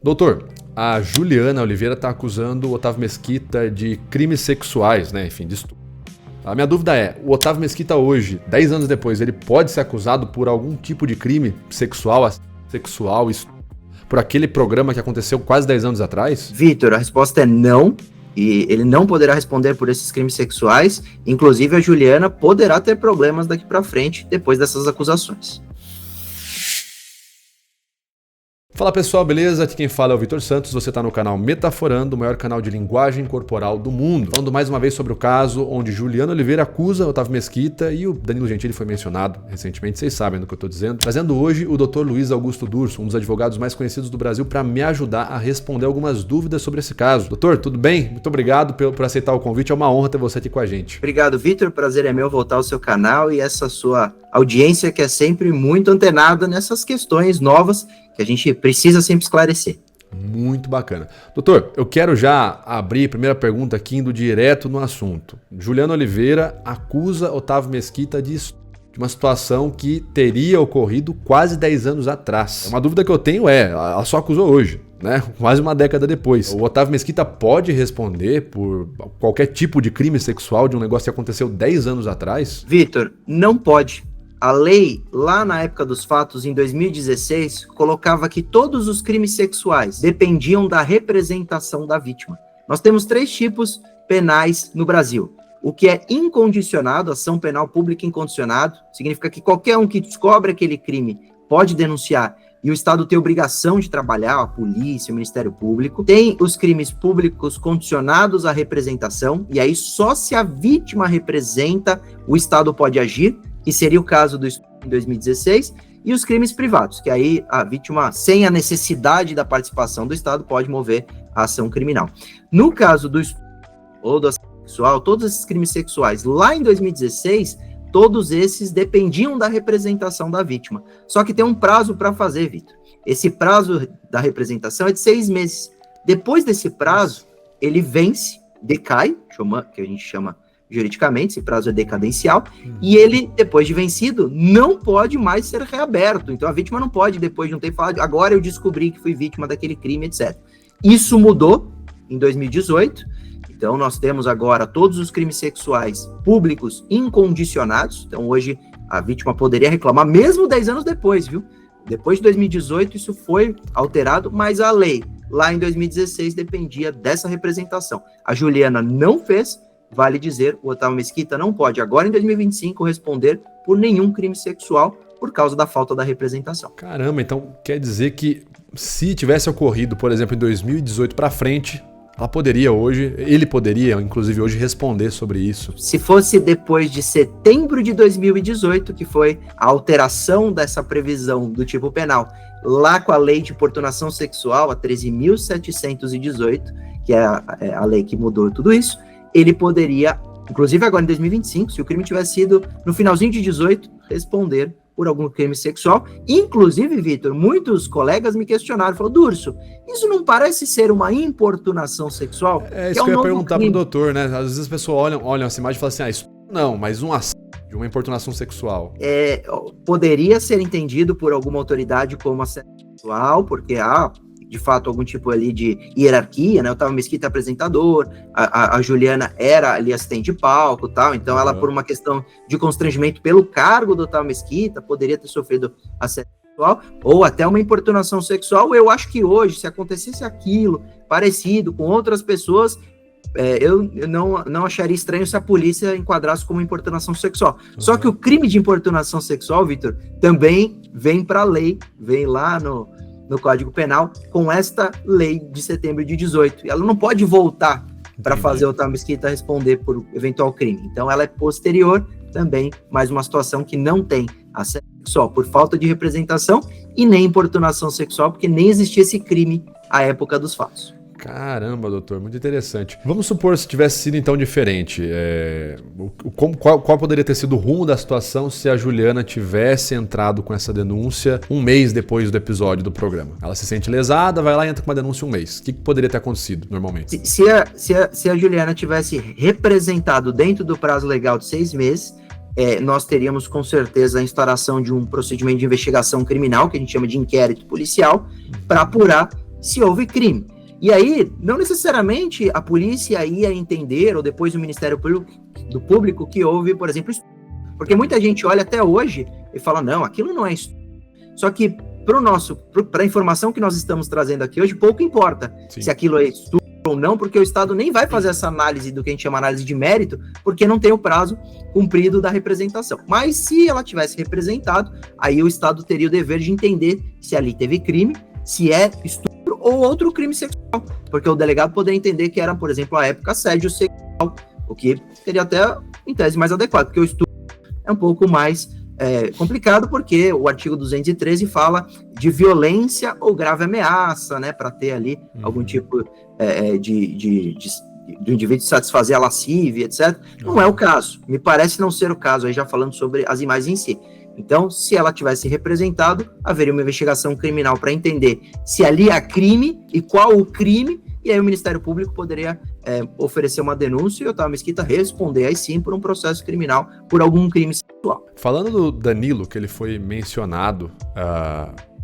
Doutor, a Juliana Oliveira está acusando o Otávio Mesquita de crimes sexuais, né? Enfim, de estupro. A minha dúvida é, o Otávio Mesquita hoje, 10 anos depois, ele pode ser acusado por algum tipo de crime sexual, por aquele programa que aconteceu quase 10 anos atrás? Vitor, a resposta é não. E ele não poderá responder por esses crimes sexuais. Inclusive, a Juliana poderá ter problemas daqui para frente, depois dessas acusações. Fala pessoal, beleza? Aqui quem fala é o Vitor Santos, você está no canal Metaforando, o maior canal de linguagem corporal do mundo. Falando mais uma vez sobre o caso onde Juliana Oliveira acusa Otávio Mesquita e o Danilo Gentili foi mencionado recentemente, vocês sabem do que eu estou dizendo. Trazendo hoje o Dr. Luiz Augusto Durso, um dos advogados mais conhecidos do Brasil, para me ajudar a responder algumas dúvidas sobre esse caso. Doutor, tudo bem? Muito obrigado por aceitar o convite, é uma honra ter você aqui com a gente. Obrigado, Vitor, prazer é meu voltar ao seu canal e essa sua audiência que é sempre muito antenada nessas questões novas que a gente precisa sempre esclarecer. Muito bacana. Doutor, eu quero já abrir a primeira pergunta aqui indo direto no assunto. Juliana Oliveira acusa Otávio Mesquita de uma situação que teria ocorrido quase 10 anos atrás. Uma dúvida que eu tenho ela só acusou hoje, né? Quase uma década depois. O Otávio Mesquita pode responder por qualquer tipo de crime sexual de um negócio que aconteceu 10 anos atrás? Vitor, não pode. A lei, lá na época dos fatos, em 2016, colocava que todos os crimes sexuais dependiam da representação da vítima. Nós temos 3 tipos penais no Brasil. O que é incondicionado, ação penal pública incondicionado, significa que qualquer um que descobre aquele crime pode denunciar e o Estado tem obrigação de trabalhar, a polícia, o Ministério Público. Tem os crimes públicos condicionados à representação, e aí só se a vítima representa, o Estado pode agir, que seria o caso do estupro em 2016, e os crimes privados, que aí a vítima, sem a necessidade da participação do Estado, pode mover a ação criminal. No caso do estupro ou do assédio sexual, todos esses crimes sexuais, lá em 2016, todos esses dependiam da representação da vítima. Só que tem um prazo para fazer, Vitor. Esse prazo da representação é de 6 meses. Depois desse prazo, ele vence, decai, que a gente chama juridicamente, esse prazo é decadencial, e ele, depois de vencido, não pode mais ser reaberto. Então a vítima não pode, depois de um tempo, falar, agora eu descobri que fui vítima daquele crime, etc. Isso mudou em 2018, então nós temos agora todos os crimes sexuais públicos incondicionados, então hoje a vítima poderia reclamar, mesmo 10 anos depois, viu? Depois de 2018 isso foi alterado, mas a lei, lá em 2016, dependia dessa representação. A Juliana não fez. Vale dizer, o Otávio Mesquita não pode, agora em 2025, responder por nenhum crime sexual por causa da falta da representação. Caramba, então quer dizer que se tivesse ocorrido, por exemplo, em 2018 para frente, ele poderia, inclusive hoje, responder sobre isso? Se fosse depois de setembro de 2018, que foi a alteração dessa previsão do tipo penal, lá com a lei de importunação sexual, a 13.718, que é a lei que mudou tudo isso, ele poderia, inclusive agora em 2025, se o crime tivesse sido no finalzinho de 18, responder por algum crime sexual. Inclusive, Vitor, muitos colegas me questionaram, falaram, Durso, isso não parece ser uma importunação sexual? É isso que eu ia perguntar pro doutor, né? Às vezes as pessoas olham essa imagem e falam assim, isso não, mas um assédio, uma importunação sexual. Poderia ser entendido por alguma autoridade como assédio sexual, porque de fato, algum tipo ali de hierarquia, né? Eu Otávio Mesquita apresentador, a Juliana era ali assistente de palco e tal, então ela, por uma questão de constrangimento pelo cargo do Otávio Mesquita, poderia ter sofrido assédio sexual, ou até uma importunação sexual. Eu acho que hoje, se acontecesse aquilo, parecido com outras pessoas, eu não acharia estranho se a polícia enquadrasse como importunação sexual. Só que o crime de importunação sexual, Vitor, também vem para a lei, vem lá no Código Penal, com esta lei de setembro de 18. E ela não pode voltar para fazer o Otávio Mesquita responder por eventual crime. Então, ela é posterior também, mais uma situação que não tem assédio sexual por falta de representação e nem importunação sexual, porque nem existia esse crime à época dos fatos. Caramba, doutor, muito interessante. Vamos supor se tivesse sido então diferente. Qual poderia ter sido o rumo da situação se a Juliana tivesse entrado com essa denúncia um mês depois do episódio do programa? Ela se sente lesada, vai lá e entra com uma denúncia um mês. O que poderia ter acontecido normalmente? Se a Juliana tivesse representado dentro do prazo legal de 6 meses, nós teríamos com certeza a instauração de um procedimento de investigação criminal, que a gente chama de inquérito policial, para apurar se houve crime. E aí, não necessariamente a polícia ia entender, ou depois o Ministério Público, que houve, por exemplo, estupro. Porque muita gente olha até hoje e fala, não, aquilo não é estupro. Só que para a informação que nós estamos trazendo aqui hoje, pouco importa se aquilo é estupro ou não, porque o Estado nem vai fazer essa análise do que a gente chama análise de mérito, porque não tem o prazo cumprido da representação. Mas se ela tivesse representado, aí o Estado teria o dever de entender se ali teve crime, se é estupro ou outro crime sexual, porque o delegado poderia entender que era, por exemplo, a época assédio sexual, o que seria até, em tese, mais adequado, porque o estupro é um pouco mais complicado, porque o artigo 213 fala de violência ou grave ameaça, né, para ter ali algum tipo do indivíduo satisfazer a lascívia, etc. Não é o caso, me parece não ser o caso, aí já falando sobre as imagens em si. Então, se ela tivesse representado, haveria uma investigação criminal para entender se ali há crime e qual o crime, e aí o Ministério Público poderia oferecer uma denúncia e o Otávio Mesquita responder aí sim por um processo criminal por algum crime sexual. Falando do Danilo, que ele foi mencionado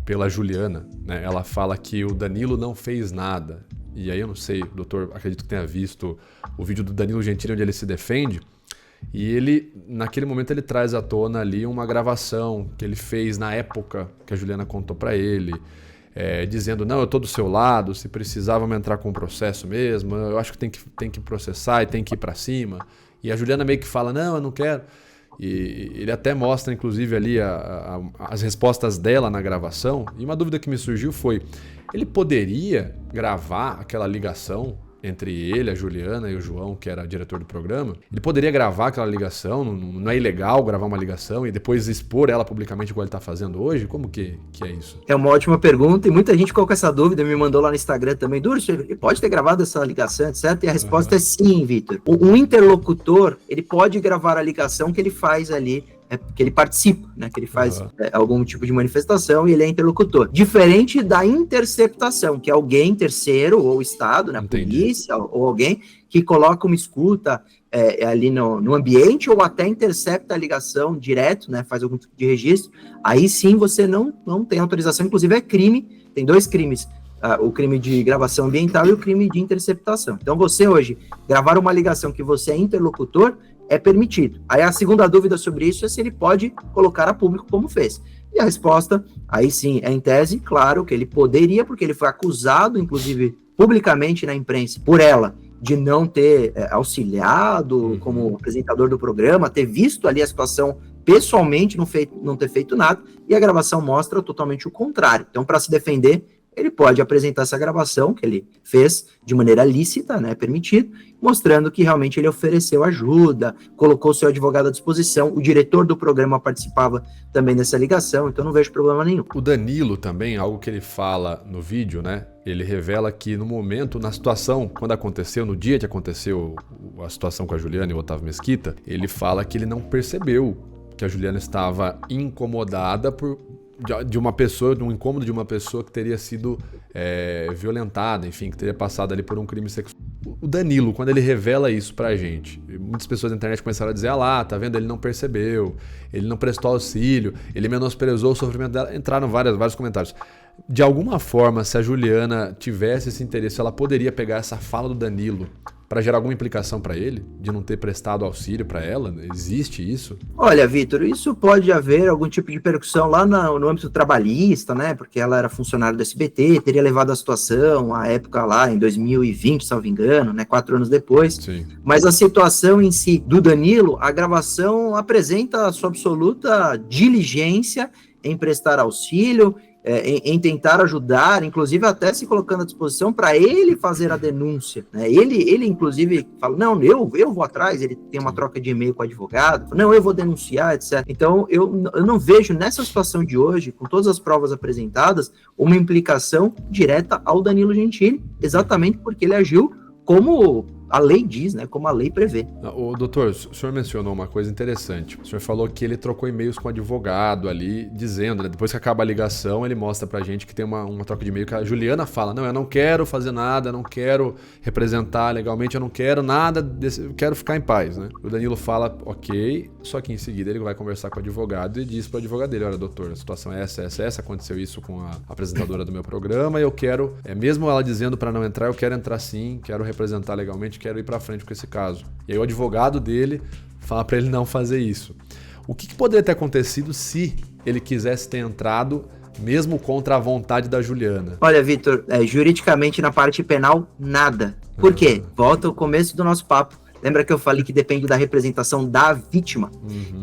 pela Juliana, né, ela fala que o Danilo não fez nada. E aí eu não sei, doutor, acredito que tenha visto o vídeo do Danilo Gentili onde ele se defende. E ele, naquele momento, ele traz à tona ali uma gravação que ele fez na época que a Juliana contou para ele, dizendo, não, eu tô do seu lado, se precisar vamos entrar com o processo mesmo, eu acho que tem que processar e tem que ir para cima. E a Juliana meio que fala, não, eu não quero. E ele até mostra, inclusive, ali as respostas dela na gravação. E uma dúvida que me surgiu foi, ele poderia gravar aquela ligação entre ele, a Juliana e o João, que era diretor do programa? Ele poderia gravar aquela ligação? Não é ilegal gravar uma ligação e depois expor ela publicamente, como ele está fazendo hoje? Como que é isso? É uma ótima pergunta e muita gente colocou essa dúvida, me mandou lá no Instagram também. Durso, ele pode ter gravado essa ligação, etc? E a resposta é sim, Vitor. Um interlocutor, ele pode gravar a ligação que ele faz ali, que ele participa, né, que ele faz algum tipo de manifestação e ele é interlocutor. Diferente da interceptação, que é alguém terceiro, ou Estado, né, polícia, ou alguém que coloca uma escuta ali no ambiente ou até intercepta a ligação direto, né, faz algum tipo de registro. Aí sim você não tem autorização, inclusive é crime, tem dois crimes, o crime de gravação ambiental e o crime de interceptação. Então você hoje gravar uma ligação que você é interlocutor é permitido. Aí a segunda dúvida sobre isso é se ele pode colocar a público como fez. E a resposta, aí sim, é em tese, claro que ele poderia, porque ele foi acusado, inclusive publicamente na imprensa, por ela, de não ter auxiliado como apresentador do programa, ter visto ali a situação pessoalmente, não ter feito nada, e a gravação mostra totalmente o contrário. Então, para se defender, ele pode apresentar essa gravação que ele fez de maneira lícita, né, permitido, mostrando que realmente ele ofereceu ajuda, colocou seu advogado à disposição, o diretor do programa participava também dessa ligação, então não vejo problema nenhum. O Danilo também, algo que ele fala no vídeo, né, ele revela que no momento, na situação, quando aconteceu, no dia que aconteceu a situação com a Juliana e o Otávio Mesquita, ele fala que ele não percebeu que a Juliana estava incomodada de uma pessoa, de um incômodo de uma pessoa que teria sido violentada, enfim, que teria passado ali por um crime sexual. O Danilo, quando ele revela isso pra gente, muitas pessoas na internet começaram a dizer, tá vendo, ele não percebeu, ele não prestou auxílio, ele menosprezou o sofrimento dela, entraram vários comentários. De alguma forma, se a Juliana tivesse esse interesse, ela poderia pegar essa fala do Danilo para gerar alguma implicação para ele, de não ter prestado auxílio para ela? Existe isso? Olha, Vitor, isso pode haver algum tipo de repercussão lá no âmbito trabalhista, né? Porque ela era funcionária do SBT, teria levado a situação, à época lá, em 2020, salvo engano, né? 4 anos depois. Sim. Mas a situação em si do Danilo, a gravação apresenta a sua absoluta diligência em prestar auxílio, em tentar ajudar, inclusive até se colocando à disposição para ele fazer a denúncia, né? Ele inclusive fala, não, eu vou atrás, ele tem uma troca de e-mail com o advogado, não, eu vou denunciar, etc. Então, eu não vejo nessa situação de hoje, com todas as provas apresentadas, uma implicação direta ao Danilo Gentili, exatamente porque ele agiu como a lei diz, né, como a lei prevê. O doutor, o senhor mencionou uma coisa interessante. O senhor falou que ele trocou e-mails com o advogado ali, dizendo, né, depois que acaba a ligação, ele mostra pra gente que tem uma troca de e-mail que a Juliana fala, não, eu não quero fazer nada, eu não quero representar legalmente, eu não quero nada, eu quero ficar em paz, né? O Danilo fala, ok, só que em seguida ele vai conversar com o advogado e diz pro advogado dele, olha, doutor, a situação é essa, aconteceu isso com a apresentadora do meu programa e eu quero, mesmo ela dizendo pra não entrar, eu quero entrar sim, quero representar legalmente, quero ir pra frente com esse caso. E aí o advogado dele fala pra ele não fazer isso. O que poderia ter acontecido se ele quisesse ter entrado mesmo contra a vontade da Juliana? Olha, Vitor, juridicamente na parte penal, nada. Por quê? Volta ao começo do nosso papo. Lembra que eu falei que depende da representação da vítima?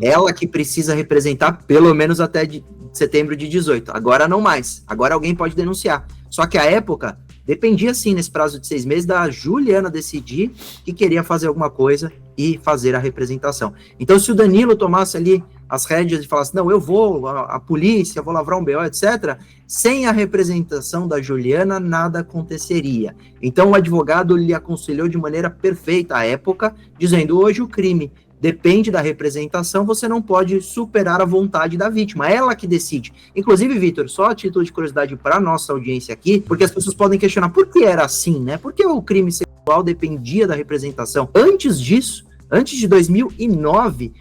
Ela que precisa representar pelo menos até de setembro de 18. Agora não mais. Agora alguém pode denunciar. Só que a época dependia sim, nesse prazo de 6 meses, da Juliana decidir que queria fazer alguma coisa e fazer a representação. Então, se o Danilo tomasse ali as rédeas e falasse, não, eu vou, a polícia, vou lavrar um BO, etc., sem a representação da Juliana, nada aconteceria. Então, o advogado lhe aconselhou de maneira perfeita à época, dizendo, hoje o crime depende da representação, você não pode superar a vontade da vítima, ela que decide. Inclusive, Vitor, só a título de curiosidade para a nossa audiência aqui, porque as pessoas podem questionar por que era assim, né? Por que o crime sexual dependia da representação? Antes disso, antes de 2009,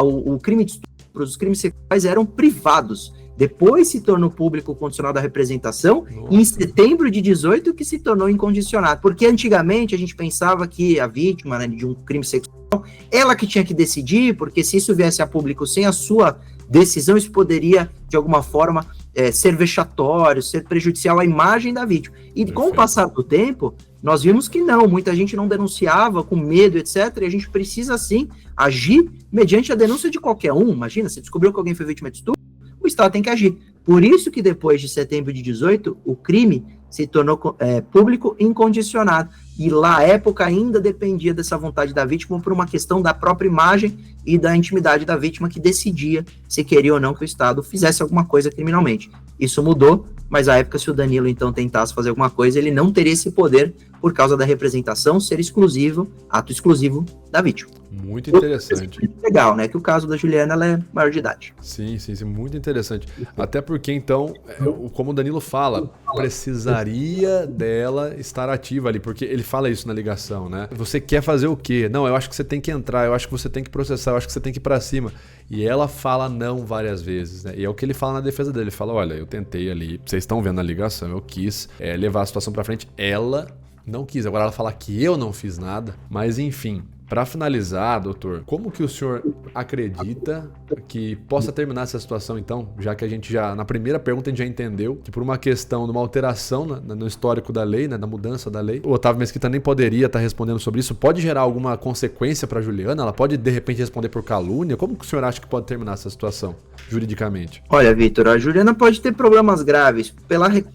o crime de estupro, os crimes sexuais eram privados. Depois se tornou público o condicional da representação, e em setembro de 18 que se tornou incondicionado. Porque antigamente a gente pensava que a vítima, né, de um crime sexual, ela que tinha que decidir, porque se isso viesse a público sem a sua decisão, isso poderia, de alguma forma, ser vexatório, ser prejudicial à imagem da vítima. E com o passar do tempo, nós vimos que não, muita gente não denunciava, com medo, etc. E a gente precisa, sim, agir mediante a denúncia de qualquer um. Imagina, você descobriu que alguém foi vítima de estupro, o Estado tem que agir. Por isso que depois de setembro de 18, o crime se tornou público incondicionado. E lá, à época, ainda dependia dessa vontade da vítima por uma questão da própria imagem e da intimidade da vítima que decidia se queria ou não que o Estado fizesse alguma coisa criminalmente. Isso mudou, mas à época, se o Danilo, então, tentasse fazer alguma coisa, ele não teria esse poder por causa da representação ser exclusivo, ato exclusivo da vítima. Muito interessante. Legal, né? Que o caso da Juliana, ela é maior de idade. Sim, muito interessante. Até porque, então, como o Danilo fala, precisaria dela estar ativa ali, porque ele fala isso na ligação, né? Você quer fazer o quê? Não, eu acho que você tem que entrar, eu acho que você tem que processar, eu acho que você tem que ir pra cima. E ela fala não várias vezes, né? E é o que ele fala na defesa dele. Ele fala, olha, eu tentei ali, vocês estão vendo a ligação, eu quis levar a situação pra frente. Ela não quis. Agora ela fala que eu não fiz nada, mas enfim... Para finalizar, doutor, como que o senhor acredita que possa terminar essa situação, então, já que a gente já, na primeira pergunta, a gente já entendeu que por uma questão de uma alteração no histórico da lei, né, da mudança da lei, o Otávio Mesquita nem poderia estar respondendo sobre isso, pode gerar alguma consequência para a Juliana? Ela pode, de repente, responder por calúnia? Como que o senhor acha que pode terminar essa situação, juridicamente? Olha, Vitor, a Juliana pode ter problemas graves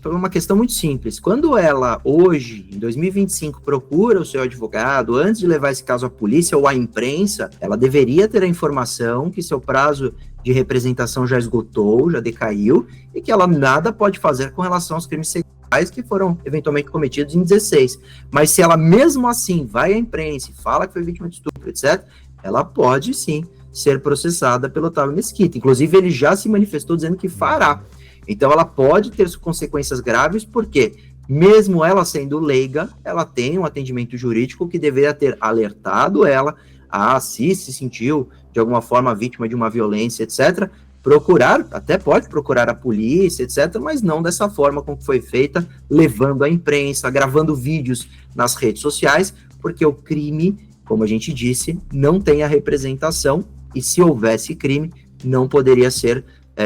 por uma questão muito simples. Quando ela, hoje, em 2025, procura o seu advogado, antes de levar esse caso à polícia ou à imprensa, ela deveria ter a informação que seu prazo de representação já esgotou, já decaiu, e que ela nada pode fazer com relação aos crimes sexuais que foram eventualmente cometidos em 16. Mas se ela mesmo assim vai à imprensa e fala que foi vítima de estupro, etc., ela pode sim ser processada pelo Otávio Mesquita. Inclusive, ele já se manifestou dizendo que fará. Então, ela pode ter consequências graves, porque mesmo ela sendo leiga, ela tem um atendimento jurídico que deveria ter alertado ela a, se sentiu de alguma forma vítima de uma violência, etc., procurar, até pode procurar a polícia, etc., mas não dessa forma como foi feita, levando a imprensa, gravando vídeos nas redes sociais, porque o crime, como a gente disse, não tem a representação, e se houvesse crime, não poderia ser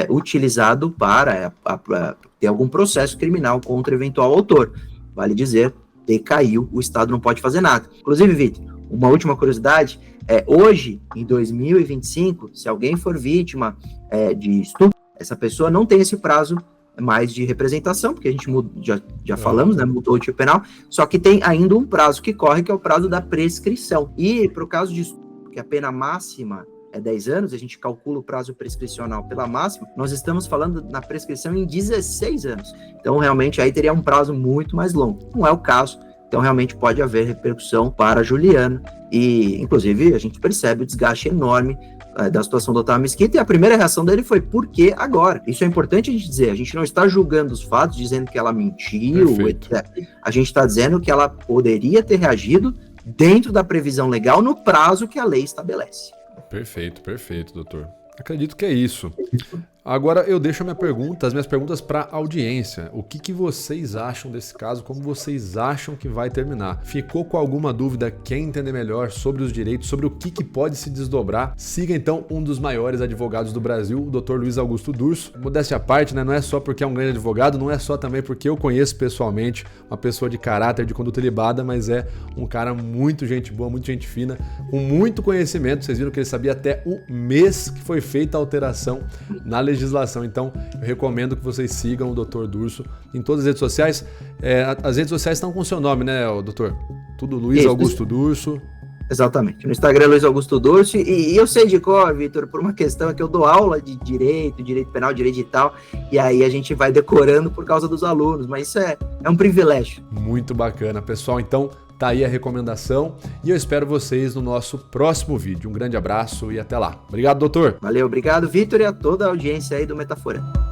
utilizado para ter algum processo criminal contra o eventual autor. Vale dizer, decaiu, o Estado não pode fazer nada. Inclusive, Vitor, uma última curiosidade, hoje, em 2025, se alguém for vítima de estupro, essa pessoa não tem esse prazo mais de representação, porque a gente já falamos, né, mudou o tipo penal, só que tem ainda um prazo que corre, que é o prazo da prescrição. E para o caso de estupro, que a pena máxima é 10 anos, a gente calcula o prazo prescricional pela máxima, nós estamos falando na prescrição em 16 anos. Então, realmente, aí teria um prazo muito mais longo. Não é o caso Então, realmente pode haver repercussão para Juliano. E, inclusive, a gente percebe o desgaste enorme da situação do Otávio Mesquita, e a primeira reação dele foi: por que agora? Isso é importante a gente dizer, a gente não está julgando os fatos, dizendo que ela mentiu, etc. A gente está dizendo que ela poderia ter reagido dentro da previsão legal, no prazo que a lei estabelece. Perfeito, doutor. Acredito que é isso. Agora eu deixo as minhas perguntas para a audiência. O que vocês acham desse caso? Como vocês acham que vai terminar? Ficou com alguma dúvida? Quer entender melhor sobre os direitos, sobre o que pode se desdobrar? Siga então um dos maiores advogados do Brasil, o Dr. Luiz Augusto Durso. Modéstia à parte, né? Não é só porque é um grande advogado, não é só também porque eu conheço pessoalmente, uma pessoa de caráter, de conduta ilibada, mas é um cara muito gente boa, muito gente fina, com muito conhecimento. Vocês viram que ele sabia até o mês que foi feita a alteração na legislação. Então, eu recomendo que vocês sigam o Dr. Durso em todas as redes sociais. As redes sociais estão com o seu nome, né, doutor? Tudo Luiz Augusto Durso. Exatamente. No Instagram, Luiz Augusto Durso. E eu sei de cor, Vitor, por uma questão que eu dou aula de direito penal, direito digital, e aí a gente vai decorando por causa dos alunos, mas isso é um privilégio. Muito bacana, pessoal. Então, tá aí a recomendação e eu espero vocês no nosso próximo vídeo. Um grande abraço e até lá. Obrigado, doutor. Valeu, obrigado, Vitor, e a toda a audiência aí do Metaforando.